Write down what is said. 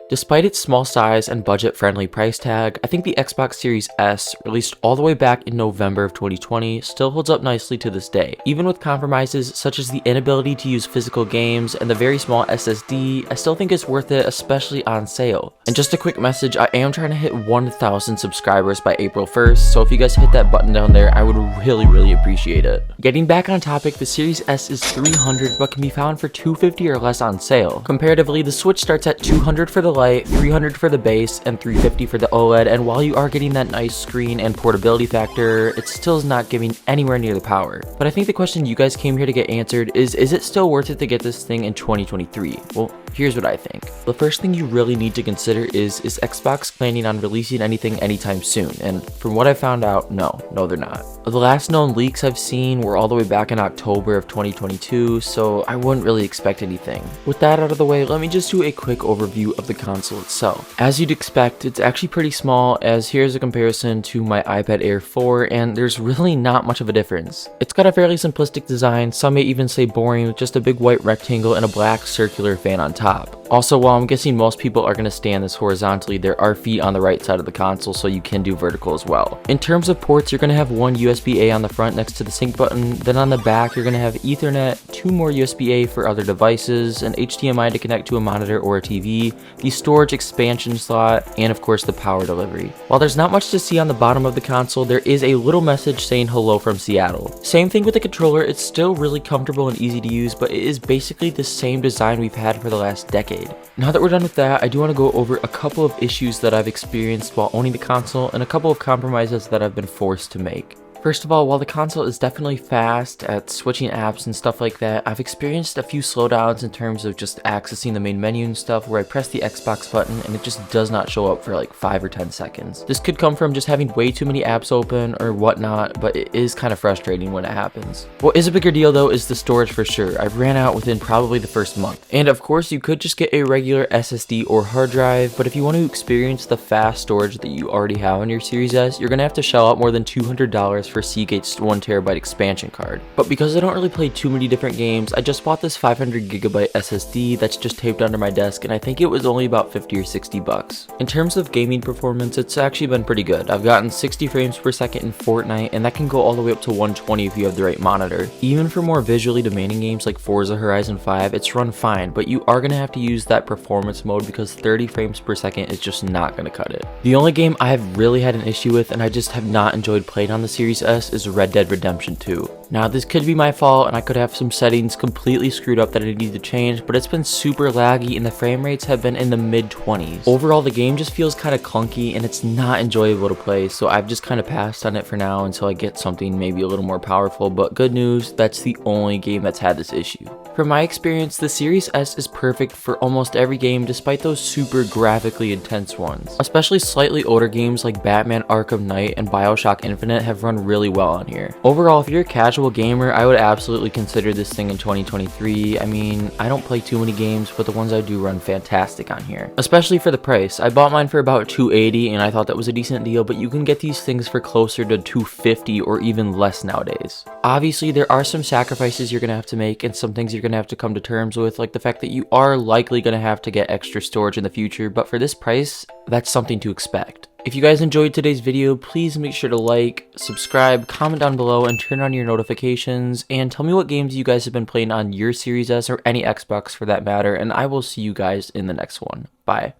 Despite its small size and budget-friendly price tag, I think the Xbox Series S, released all the way back in November of 2020, still holds up nicely to this day. Even with compromises such as the inability to use physical games and the very small SSD, I still think it's worth it, especially on sale. And just a quick message, I am trying to hit 1,000 subscribers by April 1st, so if you guys hit that button down there, I would really appreciate it. Getting back on topic, the Series S is $300 but can be found for $250 or less on sale. Comparatively, the Switch starts at $200 for the Lite, $300 for the base, and $350 for the OLED, and while you are getting that nice screen and portability factor, it still is not giving anywhere near the power. But I think the question you guys came here to get answered is it still worth it to get this thing in 2023? Well, here's what I think. The first thing you really need to consider is Xbox planning on releasing anything anytime soon? And from what I found out, no, they're not. The last known leaks I've seen were all the way back in October of 2022, so I wouldn't really expect anything. With that out of the way, let me just do a quick overview of the console itself. As you'd expect, it's actually pretty small, as here's a comparison to my iPad Air 4, and there's really not much of a difference. It's got a fairly simplistic design, some may even say boring, with just a big white rectangle and a black circular fan on top. Also, while I'm guessing most people are going to stand this horizontally, there are feet on the right side of the console, so you can do vertical as well. In terms of ports, you're going to have one USB-A on the front next to the sync button, then on the back you're going to have Ethernet, two more USB-A for other devices, an HDMI to connect to a monitor or a TV, the storage expansion slot, and of course the power delivery. While there's not much to see on the bottom of the console, there is a little message saying hello from Seattle. Same thing with the controller, it's still really comfortable and easy to use, but it is basically the same design we've had for the last decade. Now that we're done with that, I do want to go over a couple of issues that I've experienced while owning the console and a couple of compromises that I've been forced to make. First of all, while the console is definitely fast at switching apps and stuff like that, I've experienced a few slowdowns in terms of just accessing the main menu and stuff where I press the Xbox button and it just does not show up for like 5 or 10 seconds. This could come from just having way too many apps open or whatnot, but it is kind of frustrating when it happens. What is a bigger deal though is the storage for sure. I've ran out within probably the first month. And of course you could just get a regular SSD or hard drive, but if you want to experience the fast storage that you already have on your Series S, you're going to have to shell out more than $200 for Seagate's 1TB expansion card. But because I don't really play too many different games, I just bought this 500GB SSD that's just taped under my desk, and I think it was only about 50 or 60 bucks. In terms of gaming performance, it's actually been pretty good. I've gotten 60 frames per second in Fortnite, and that can go all the way up to 120 if you have the right monitor. Even for more visually demanding games like Forza Horizon 5, it's run fine, but you are going to have to use that performance mode because 30 frames per second is just not going to cut it. The only game I've really had an issue with, and I just have not enjoyed playing on the Series S, is Red Dead Redemption 2. Now this could be my fault and I could have some settings completely screwed up that I need to change, but it's been super laggy and the frame rates have been in the mid-20s. Overall the game just feels kind of clunky and it's not enjoyable to play, so I've just kind of passed on it for now until I get something maybe a little more powerful, but good news, that's the only game that's had this issue. From my experience, the Series S is perfect for almost every game despite those super graphically intense ones. Especially slightly older games like Batman Arkham Knight and Bioshock Infinite have run really well on here. Overall, if you're a casual gamer, I would absolutely consider this thing in 2023. I mean, I don't play too many games, but the ones I do run fantastic on here. Especially for the price. I bought mine for about $280 and I thought that was a decent deal, but you can get these things for closer to $250 or even less nowadays. Obviously, there are some sacrifices you're going to have to make and some things you're going to have to come to terms with, like the fact that you are likely going to have to get extra storage in the future, but for this price, that's something to expect. If you guys enjoyed today's video, please make sure to like, subscribe, comment down below, and turn on your notifications, and tell me what games you guys have been playing on your Series S or any Xbox for that matter, and I will see you guys in the next one. Bye.